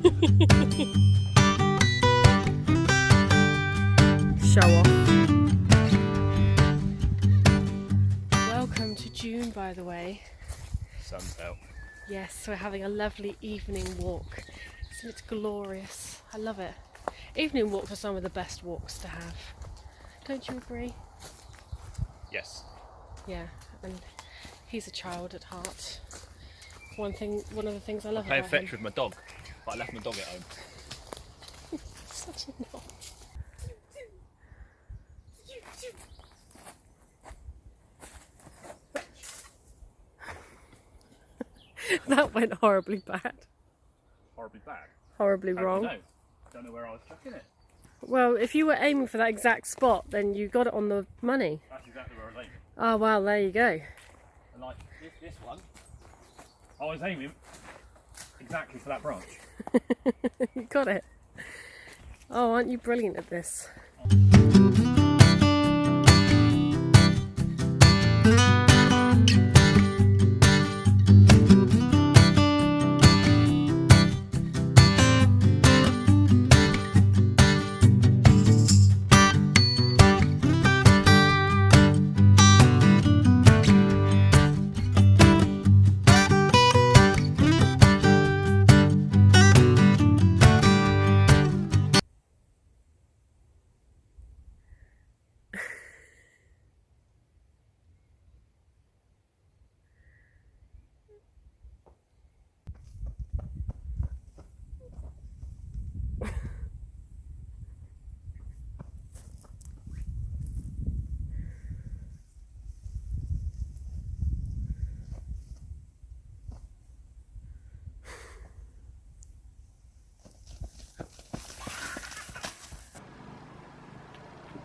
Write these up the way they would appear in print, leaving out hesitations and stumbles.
Show off. Welcome to June, by the way. Sun's out. Yes, we're having a lovely evening walk. Isn't it glorious? I love it. Evening walks are some of the best walks to have. Don't you agree? Yes. Yeah, and he's a child at heart. One of the things I love Playing about fetch him. with my dog, but I left my dog at home. Such a knob. That went horribly bad. Horribly bad. Horribly How do you wrong. know? Don't know where I was chucking it. Well, if you were aiming for that exact spot, then you got it on the money. That's exactly where I was aiming. Oh, well, there you go. And like this one, I was aiming exactly for that branch. You got it. Oh, aren't you brilliant at this?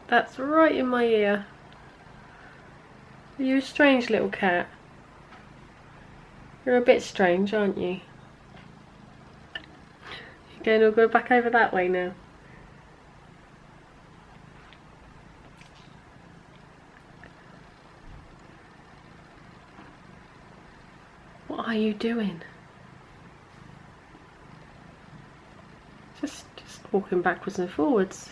That's right in my ear. You're a strange little cat. You're a bit strange, aren't you? Again, we'll go back over that way now. What are you doing? Just walking backwards and forwards.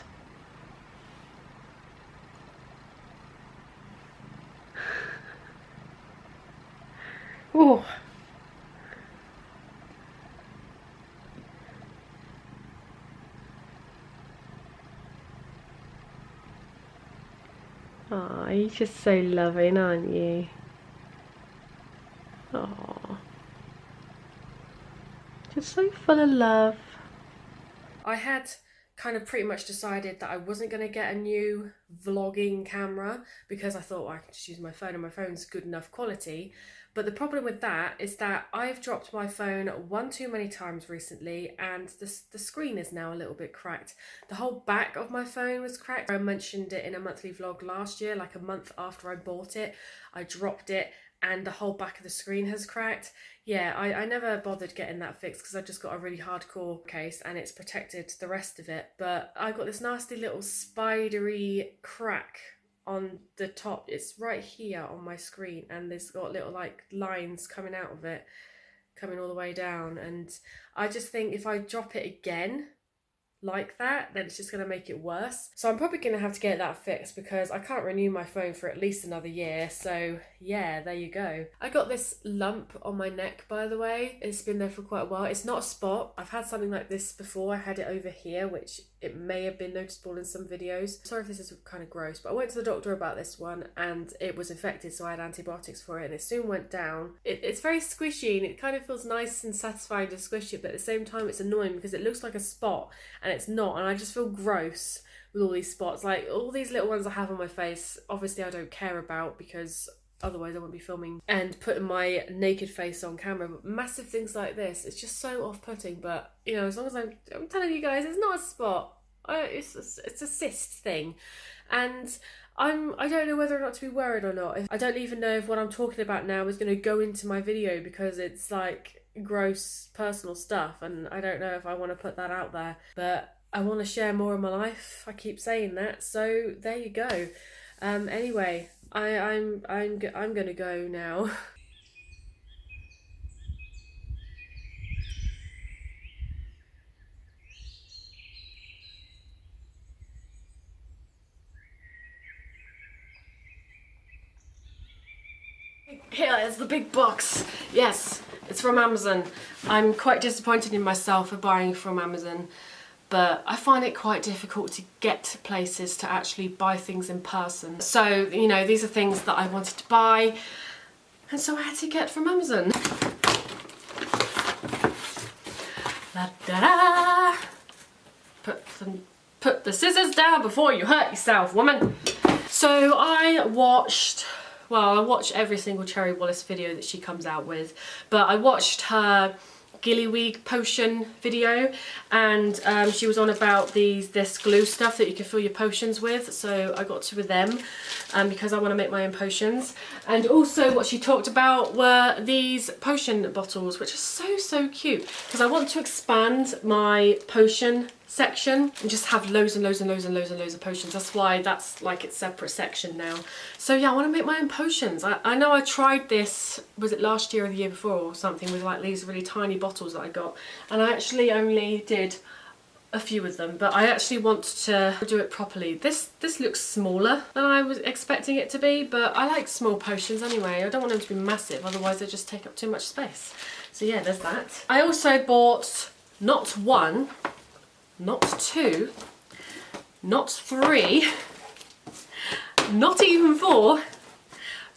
Oh. Aw, you're just so loving, aren't you? Aw. Just so full of love. I had kind of pretty much decided that I wasn't going to get a new vlogging camera because I thought, well, I can just use my phone and my phone's good enough quality. But the problem with that is that I've dropped my phone one too many times recently and the screen is now a little bit cracked. The whole back of my phone was cracked. I mentioned it in a monthly vlog last year, like a month after I bought it. I dropped it and the whole back of the screen has cracked. Yeah, I never bothered getting that fixed because I just got a really hardcore case and it's protected the rest of it. But I got this nasty little spidery crack on the top. It's right here on my screen and there's got little like lines coming out of it, coming all the way down. And I just think if I drop it again like that, then it's just going to make it worse. So I'm probably going to have to get that fixed because I can't renew my phone for at least another year. So yeah, there you go. I got this lump on my neck, by the way. It's been there for quite a while. It's not a spot. I've had something like this before. I had it over here, which it may have been noticeable in some videos. Sorry if this is kind of gross, but I went to the doctor about this one and it was infected, so I had antibiotics for it and it soon went down. It's very squishy and it kind of feels nice and satisfying to squish it, but at the same time it's annoying because it looks like a spot and it's not, and I just feel gross with all these spots. Like all these little ones I have on my face, obviously I don't care about because otherwise I wouldn't be filming and putting my naked face on camera. But massive things like this, it's just so off-putting. But you know, as long as I'm telling you guys, it's not a spot. It's a cyst thing, and I don't know whether or not to be worried or not. I don't even know if what I'm talking about now is going to go into my video because it's like gross personal stuff, and I don't know if I want to put that out there. But I want to share more of my life. I keep saying that, so there you go. Anyway, I'm gonna go now. Here is the big box. Yes, it's from Amazon. I'm quite disappointed in myself for buying from Amazon, but I find it quite difficult to get to places to actually buy things in person. So, you know, these are things that I wanted to buy, and so I had to get from Amazon. La da da! Put the scissors down before you hurt yourself, woman. So I watched every single Cherry Wallace video that she comes out with, but I watched her Gillyweed potion video, and she was on about this glue stuff that you can fill your potions with, so I got two of them because I want to make my own potions. And also what she talked about were these potion bottles, which are so cute, because I want to expand my potion section and just have loads and loads of potions. That's why that's like its separate section now. So yeah, I want to make my own potions. I know I tried this, was it last year or the year before or something, with like these really tiny bottles that I got, and I actually only did a few of them, but I actually want to do it properly. This looks smaller than I was expecting it to be, but I like small potions anyway. I don't want them to be massive, otherwise they just take up too much space. So yeah, there's that. I also bought not one, not two, not three, not even four,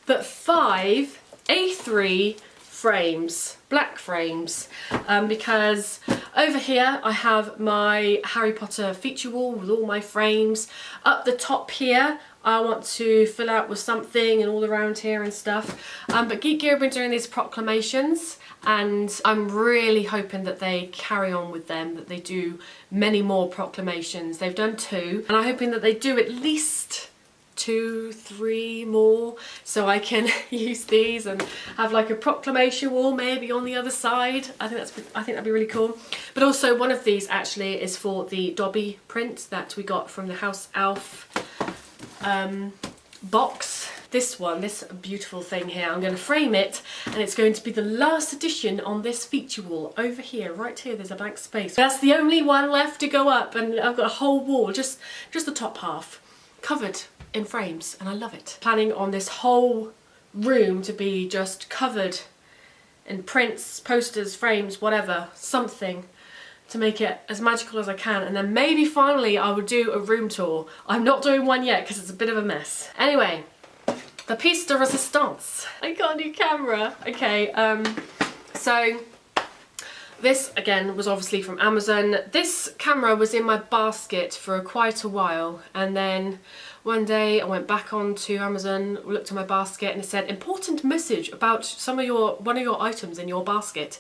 but 5 A3 frames, black frames, because over here I have my Harry Potter feature wall with all my frames. Up the top here I want to fill out with something, and all around here and stuff. But Geek Gear have been doing these proclamations, and I'm really hoping that they carry on with them, that they do many more proclamations. They've done 2, and I'm hoping that they do at least 2, 3 more, so I can use these and have like a proclamation wall maybe on the other side. I think that'd be really cool. But also one of these actually is for the Dobby print that we got from the House Elf box. This one, this beautiful thing here, I'm going to frame it, and it's going to be the last edition on this feature wall. Over here, right here, there's a blank space. That's the only one left to go up, and I've got a whole wall, just the top half, covered in frames, and I love it. Planning on this whole room to be just covered in prints, posters, frames, whatever, something to make it as magical as I can, and then maybe finally I will do a room tour. I'm not doing one yet because it's a bit of a mess. Anyway, the piece de resistance. I got a new camera. Okay, so this again was obviously from Amazon. This camera was in my basket for quite a while, and then one day I went back onto Amazon, looked at my basket, and it said important message about one of your items in your basket.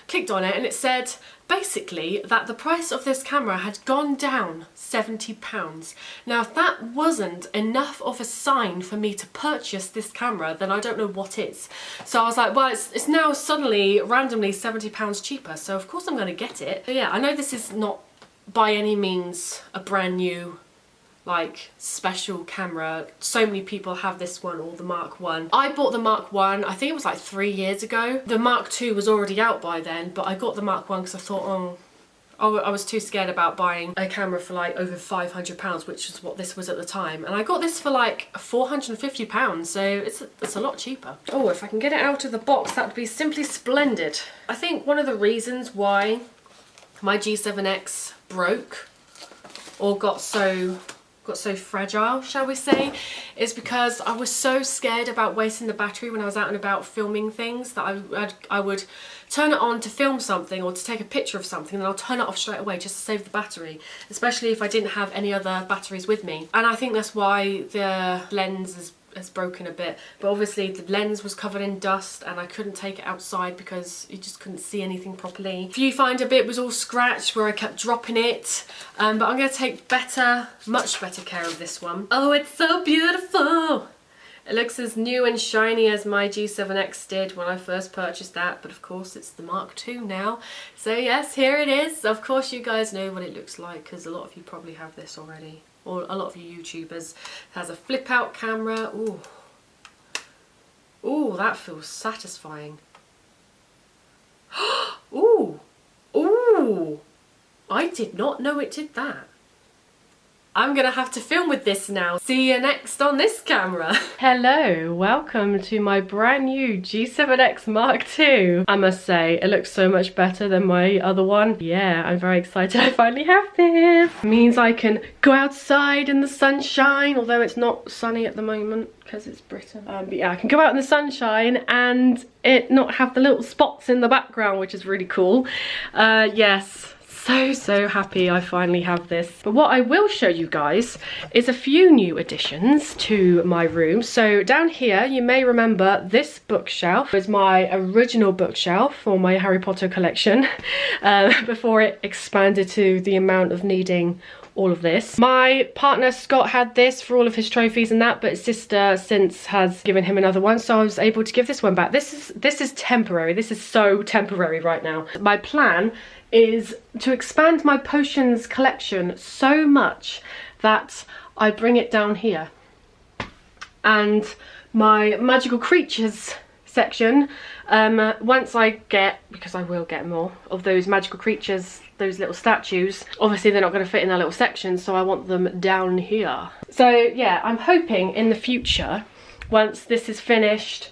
Clicked on it, and it said basically that the price of this camera had gone down £70. Now if that wasn't enough of a sign for me to purchase this camera, then I don't know what is. So I was like, well, it's now suddenly randomly £70 cheaper, so of course I'm going to get it. But yeah, I know this is not by any means a brand new like special camera. So many people have this one, or the Mark 1. I bought the Mark 1, I think it was like 3 years ago. The Mark 2 was already out by then, but I got the Mark 1 because I thought, I was too scared about buying a camera for like over £500, which is what this was at the time. And I got this for like £450, so it's a lot cheaper. Oh, if I can get it out of the box, that would be simply splendid. I think one of the reasons why my G7X broke, or got so fragile, shall we say, is because I was so scared about wasting the battery when I was out and about filming things, that I would turn it on to film something or to take a picture of something, and I'll turn it off straight away just to save the battery, especially if I didn't have any other batteries with me. And I think that's why the lens has broken a bit, but obviously the lens was covered in dust and I couldn't take it outside because you just couldn't see anything properly. Viewfinder bit was all scratched where I kept dropping it, but I'm going to take much better care of this one. Oh, it's so beautiful! It looks as new and shiny as my G7X did when I first purchased that, but of course it's the Mark II now. So yes, here it is. Of course you guys know what it looks like, because a lot of you probably have this already. Or a lot of you YouTubers. It has a flip out camera. Ooh. Ooh, that feels satisfying. Ooh. Ooh. I did not know it did that. I'm gonna have to film with this now. See you next on this camera. Hello, welcome to my brand new G7X Mark II. I must say, it looks so much better than my other one. Yeah, I'm very excited I finally have this. It means I can go outside in the sunshine, although it's not sunny at the moment because it's Britain. But yeah, I can go out in the sunshine and it not have the little spots in the background, which is really cool. Yes. So happy I finally have this. But what I will show you guys is a few new additions to my room. So down here, you may remember this bookshelf was my original bookshelf for my Harry Potter collection before it expanded to the amount of needing all of this. My partner Scott had this for all of his trophies and that, but his sister since has given him another one, so I was able to give this one back. This is temporary. This is so temporary right now. My plan is to expand my potions collection so much that I bring it down here. And my magical creatures section, once I get, because I will get more of those magical creatures, those little statues, obviously they're not going to fit in their little sections, so I want them down here. So yeah, I'm hoping in the future, once this is finished,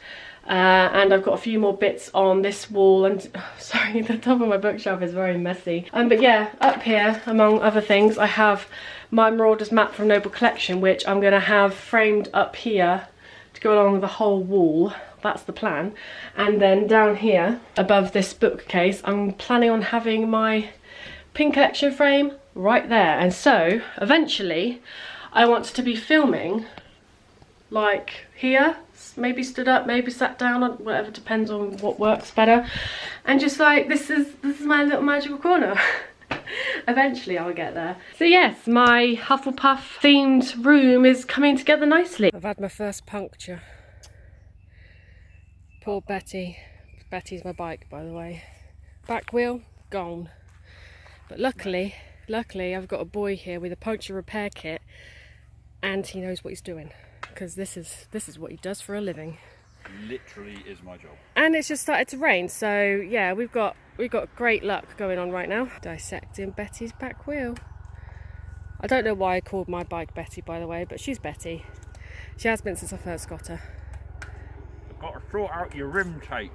and I've got a few more bits on this wall, and sorry, the top of my bookshelf is very messy. But yeah, up here, among other things, I have my Marauders map from Noble Collection, which I'm going to have framed up here to go along the whole wall. That's the plan. And then down here, above this bookcase, I'm planning on having my pin collection frame right there. And so, eventually, I want to be filming like here, maybe stood up, maybe sat down, whatever, depends on what works better, and just like this is my little magical corner. Eventually I'll get there. So yes, my Hufflepuff themed room is coming together nicely. I've had my first puncture. Poor Betty. Betty's my bike, by the way. Back wheel gone, but luckily I've got a boy here with a puncture repair kit, and he knows what he's doing, because this is what he does for a living. Literally is my job. And it's just started to rain, so yeah, we've got great luck going on right now. Dissecting Betty's back wheel. I don't know why I called my bike Betty, by the way, but she's Betty. She has been since I first got her. I've got to sort out your rim tape.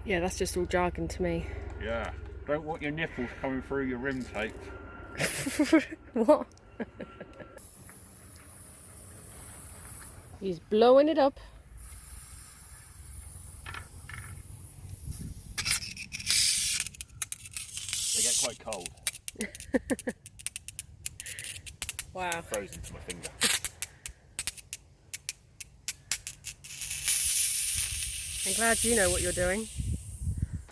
Yeah, that's just all jargon to me. Yeah, don't want your nipples coming through your rim tape. What? He's blowing it up. They get quite cold. Wow. Frozen to my finger. I'm glad you know what you're doing.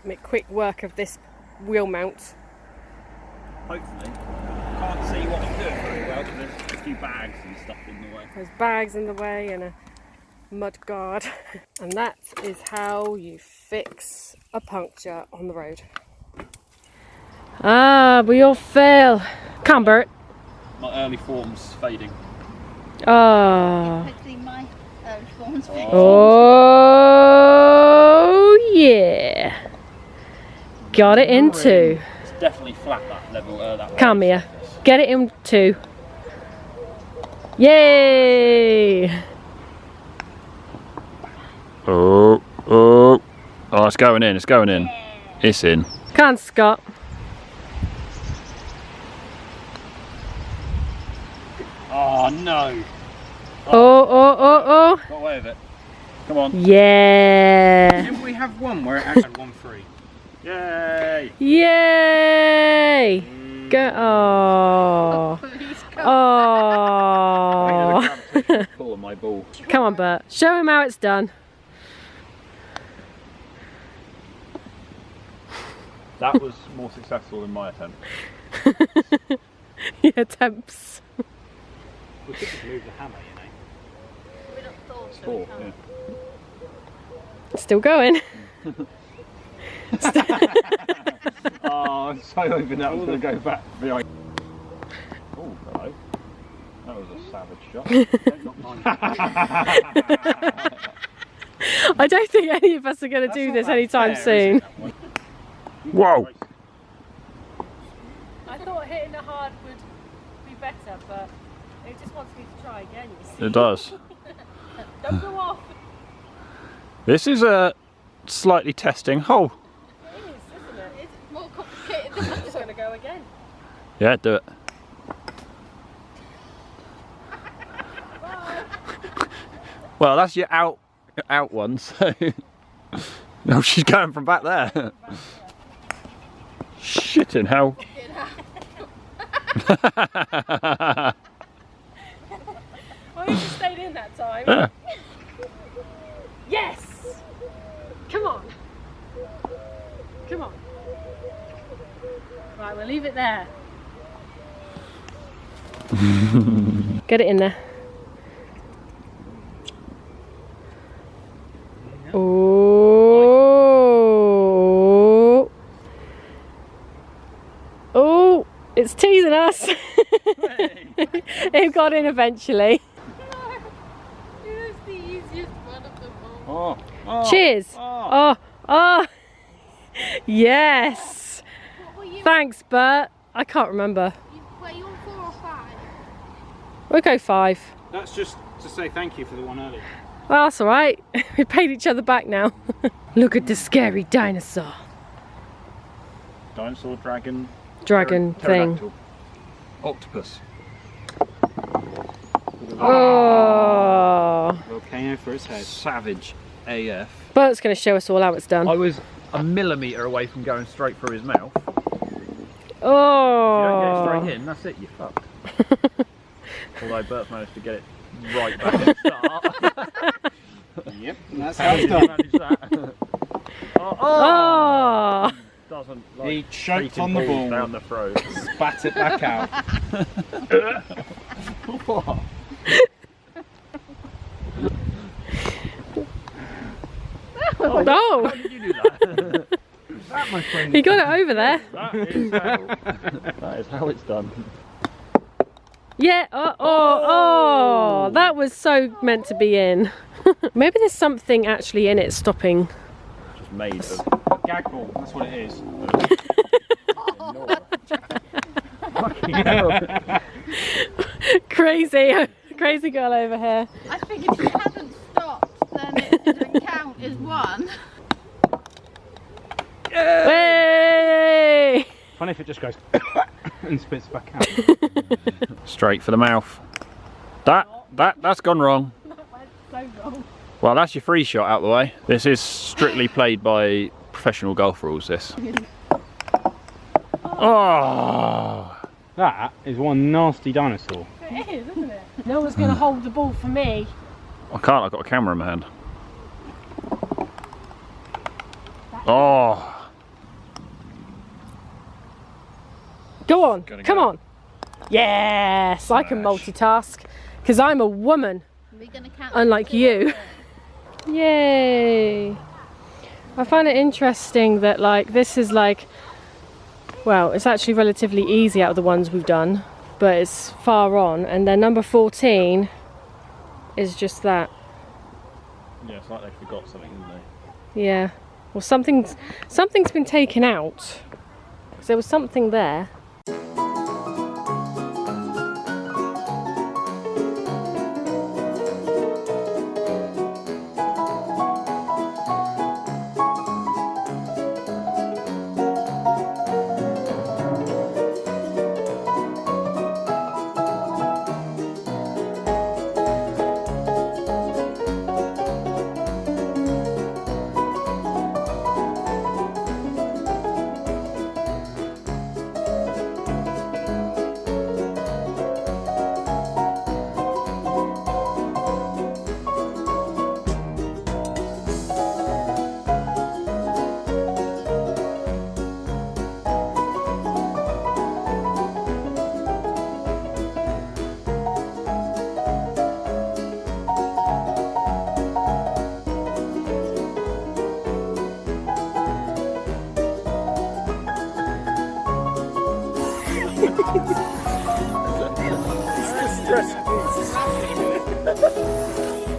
Make quick work of this wheel mount. Hopefully. Can't see what I'm doing very well because there's a few bags and stuff in the way. There's bags in the way and a mud guard. And that is how you fix a puncture on the road. Ah, we all fail. Come, Bert. My early form's fading. Ah. Hopefully my form's fixed. Oh, yeah. Got it in two. It's definitely flat, that level. That Come here. Get it in two. Yay! Oh, it's going in, Yeah. It's in. Come on, Scott. Oh, no. Oh. Got away with it. Come on. Yeah. Didn't we have one where it actually won free? Yay! Yay! Go. Oh. Oh. Pull on my ball. Come on, Bert. Show him how it's done. That was more successful than my attempt. Your attempts. We could just move the hammer, you know. We're not thought It's four, yeah. Still going. Oh, I'm so hoping that was going to go back behind. Oh, hello. That was a savage shot. Not mine. I don't think any of us are going to do this anytime soon. Whoa! I thought hitting the hard would be better, but it just wants me to try again, you see. It does. Don't go off. This is a slightly testing hole. It is, isn't it? It's more complicated than I'm just going to go again. Yeah, do it. Well, that's your out one, so... No, she's going from back there. Shitting hell. Well, you just stayed in that time. Yeah. Yes! Come on. Come on. Right, we'll leave it there. Get it in there. Oh. Oh, it's teasing us. It got in eventually. It was the easiest one of them all. Oh. Cheers. Oh. Yes. What were you? Thanks, Bert. I can't remember. Were you on 4 or 5? We'll go 5. That's just to say thank you for the one earlier. Well, that's all right. We paid each other back now. Look at the scary dinosaur. Dinosaur, dragon... Dragon thing. pterodactyl. Octopus. Oh. Volcano for its head. Savage AF. Bert's going to show us all how it's done. I was a millimetre away from going straight through his mouth. If you Oh. don't get it straight in, that's it, you're fucked. Although Bert managed to get it right back at the start. Yep, and that's how it's done. Managed that. Oh. Doesn't He like choked beating on the balls ball. down the throat. Spat it back out. What? Oh. How did you do that? That, my friend. He got it over there. That is how it's done. Yeah. Oh. That was so meant to be in. Maybe there's something actually in it stopping. Just made of Gag ball, that's what it is. fucking hell. Crazy girl over here. I figured if you hadn't stopped, then it didn't count as 1. Hey! Funny if it just goes and spits back out. Straight for the mouth. That's gone wrong. So wrong. Well, that's your free shot out the way. This is strictly played by professional golf rules, this. Oh! That is one nasty dinosaur. It is, isn't it? No one's going to hold the ball for me. I can't, I've got a camera in my hand. Oh! Go on, Gonna come go. on. Yes, I can multitask because I'm a woman, Are we going to count? unlike you. Yay! I find it interesting that like this is like, well, it's actually relatively easy out of the ones we've done, but it's far on, and then number 14 is just that. Yeah, it's like they forgot something, didn't they? Yeah. Well, something's been taken out. 'Cause there was something there.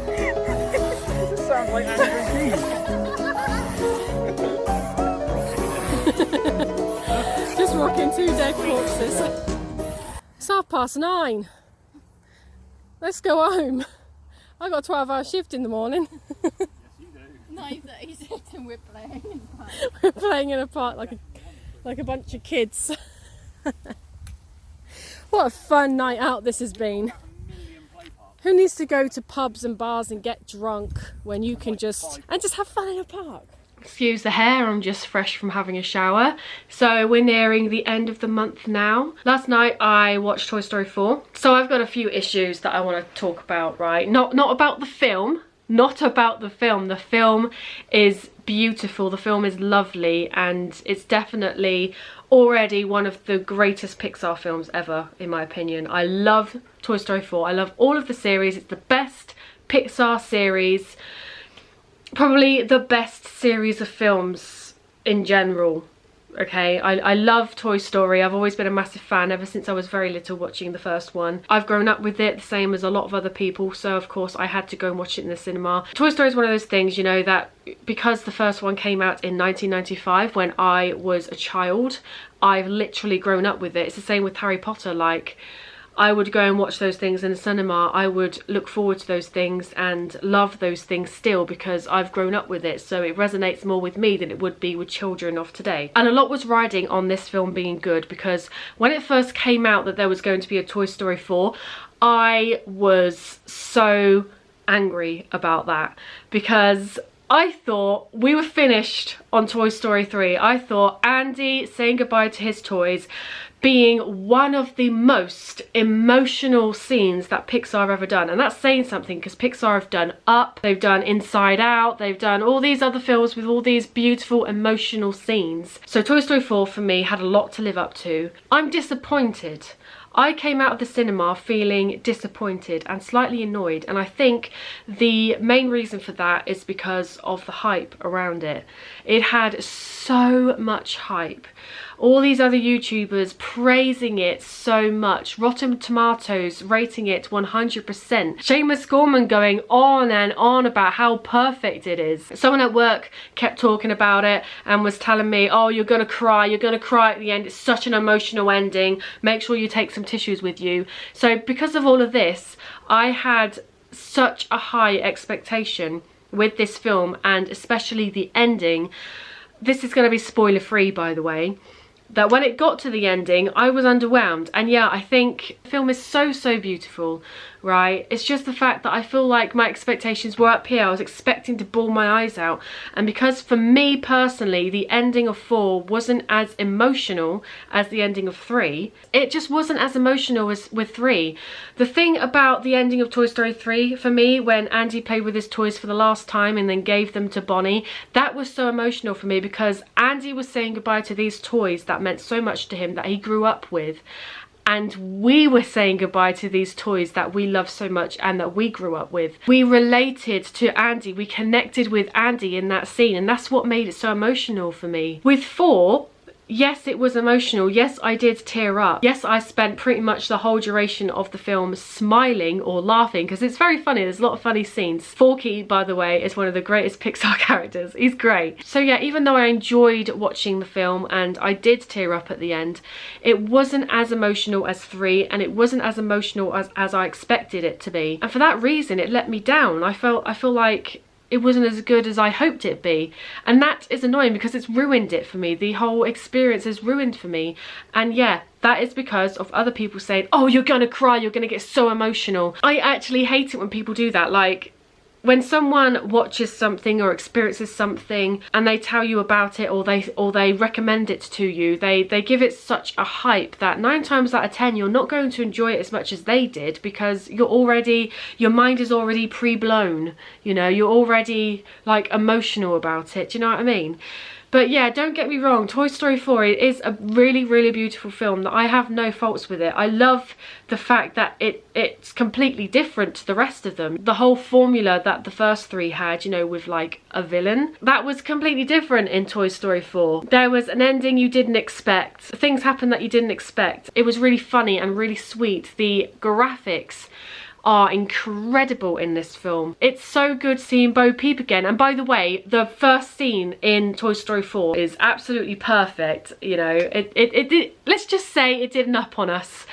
This sounds like Andrew Just rocking 2 dead corpses. It's 9:30. Let's go home. I got a 12-hour shift in the morning. 9:36 and we're playing in the park. We're playing in a park like a bunch of kids. What a fun night out this has been. Who needs to go to pubs and bars and get drunk when you can just have fun in a park? Excuse the hair, I'm just fresh from having a shower. So we're nearing the end of the month now. Last night I watched Toy Story 4. So I've got a few issues that I want to talk about, right? Not about the film. Not about the film. The film is beautiful. The film is lovely, and it's definitely already one of the greatest Pixar films ever, in my opinion. I love Toy Story 4. I love all of the series. It's the best Pixar series. Probably the best series of films in general. Okay, I love Toy Story. I've always been a massive fan ever since I was very little, watching the first one. I've grown up with it the same as a lot of other people, so of course I had to go and watch it in the cinema. Toy Story is one of those things, you know, that because the first one came out in 1995 when I was a child, I've literally grown up with it. It's the same with Harry Potter. Like, I would go and watch those things in the cinema. I would look forward to those things and love those things still because I've grown up with it. So it resonates more with me than it would be with children of today. And a lot was riding on this film being good, because when it first came out that there was going to be a Toy Story 4, I was so angry about that, because I thought we were finished on Toy Story 3. I thought Andy saying goodbye to his toys being one of the most emotional scenes that Pixar have ever done. And that's saying something, because Pixar have done Up, they've done Inside Out, they've done all these other films with all these beautiful emotional scenes. So Toy Story 4 for me had a lot to live up to. I'm disappointed. I came out of the cinema feeling disappointed and slightly annoyed, and I think the main reason for that is because of the hype around it. It had so much hype. All these other YouTubers praising it so much. Rotten Tomatoes rating it 100%. Seamus Gorman going on and on about how perfect it is. Someone at work kept talking about it and was telling me, oh, you're gonna cry at the end. It's such an emotional ending. Make sure you take some tissues with you. So because of all of this, I had such a high expectation with this film, and especially the ending. This is going to be spoiler free, by the way, that when it got to the ending, I was underwhelmed. And yeah, I think the film is so beautiful, right? It's just the fact that I feel like my expectations were up here. I was expecting to bawl my eyes out. And because for me personally, the ending of 4 wasn't as emotional as the ending of 3, it just wasn't as emotional as with 3. The thing about the ending of Toy Story 3 for me, when Andy played with his toys for the last time and then gave them to Bonnie, that was so emotional for me, because Andy was saying goodbye to these toys that meant so much to him, that he grew up with. And we were saying goodbye to these toys that we love so much and that we grew up with. We related to Andy, we connected with Andy in that scene, and that's what made it so emotional for me. With 4, yes, it was emotional. Yes, I did tear up. Yes, I spent pretty much the whole duration of the film smiling or laughing, because it's very funny. There's a lot of funny scenes. Forky, by the way, is one of the greatest Pixar characters. He's great. So yeah, even though I enjoyed watching the film and I did tear up at the end, it wasn't as emotional as 3, and it wasn't as emotional as I expected it to be. And for that reason, it let me down. I feel like it wasn't as good as I hoped it'd be, and that is annoying because it's ruined it for me. The whole experience is ruined for me, and yeah, that is because of other people saying, oh, you're gonna cry, you're gonna get so emotional. I actually hate it when people do that. Like, when someone watches something or experiences something and they tell you about it, or they recommend it to you, they give it such a hype that 9 times out of 10 you're not going to enjoy it as much as they did, because your mind is already pre-blown, you know, you're already like emotional about it. Do you know what I mean? But yeah, don't get me wrong, Toy Story 4 is a really beautiful film that I have no faults with it. I love the fact that it's completely different to the rest of them. The whole formula that the first 3 had, you know, with like a villain, that was completely different in Toy Story 4. There was an ending you didn't expect. Things happened that you didn't expect. It was really funny and really sweet. The graphics are incredible in this film. It's so good seeing Bo Peep again. And by the way, the first scene in Toy Story 4 is absolutely perfect. You know, it let's just say it did an up on us,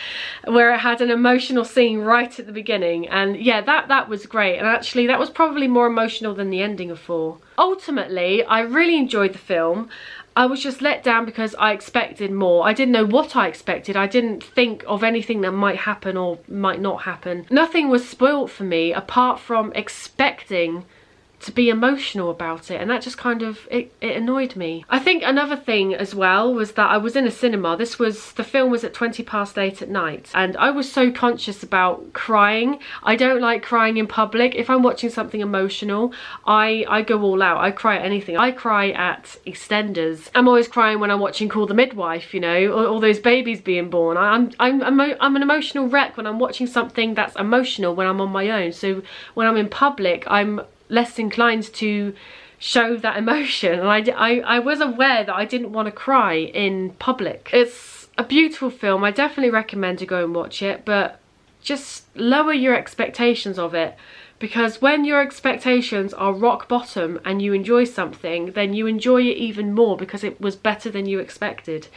where it had an emotional scene right at the beginning. And yeah, that was great. And actually that was probably more emotional than the ending of 4. Ultimately, I really enjoyed the film. I was just let down because I expected more. I didn't know what I expected. I didn't think of anything that might happen or might not happen. Nothing was spoilt for me apart from expecting to be emotional about it, and that just kind of it annoyed me. I think another thing as well was that I was in a cinema. The film was at 8:20 at night, and I was so conscious about crying. I don't like crying in public. If I'm watching something emotional, I go all out. I cry at anything. I cry at EastEnders. I'm always crying when I'm watching Call the Midwife, you know, all those babies being born. I'm an emotional wreck when I'm watching something that's emotional when I'm on my own. So when I'm in public, I'm less inclined to show that emotion, and I was aware that I didn't want to cry in public. It's a beautiful film. I definitely recommend you go and watch it, but just lower your expectations of it, because when your expectations are rock bottom and you enjoy something, then you enjoy it even more because it was better than you expected.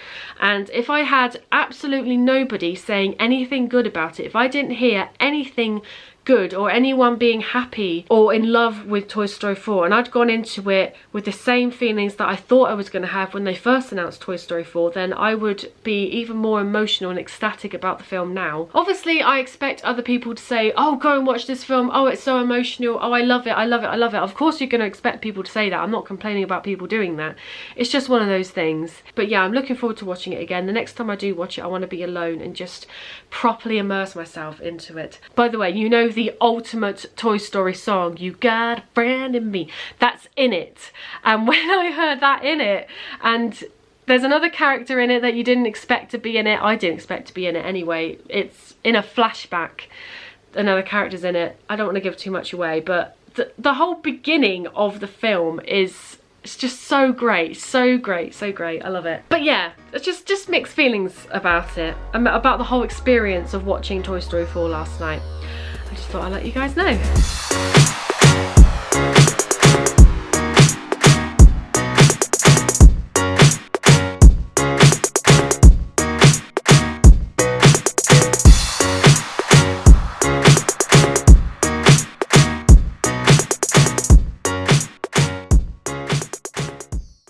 And if I had absolutely nobody saying anything good about it, if I didn't hear anything good or anyone being happy or in love with Toy Story 4, and I'd gone into it with the same feelings that I thought I was going to have when they first announced Toy Story 4, then I would be even more emotional and ecstatic about the film now. Obviously, I expect other people to say, oh, go and watch this film, oh, it's so emotional, oh, I love it, I love it, I love it. Of course you're going to expect people to say that. I'm not complaining about people doing that. It's just one of those things. But yeah, I'm looking forward to watching it again. The next time I do watch it, I want to be alone and just properly immerse myself into it. By the way, you know the ultimate Toy Story song, You Got a Friend in Me, that's in it. And when I heard that in it, and there's another character in it that you didn't expect to be in it, I didn't expect to be in it anyway, it's in a flashback, another character's in it. I don't want to give too much away, but the whole beginning of the film it's just so great, so great, so great. I love it. But yeah, it's just mixed feelings about it, about the whole experience of watching Toy Story 4 last night. I just thought I'd let you guys know.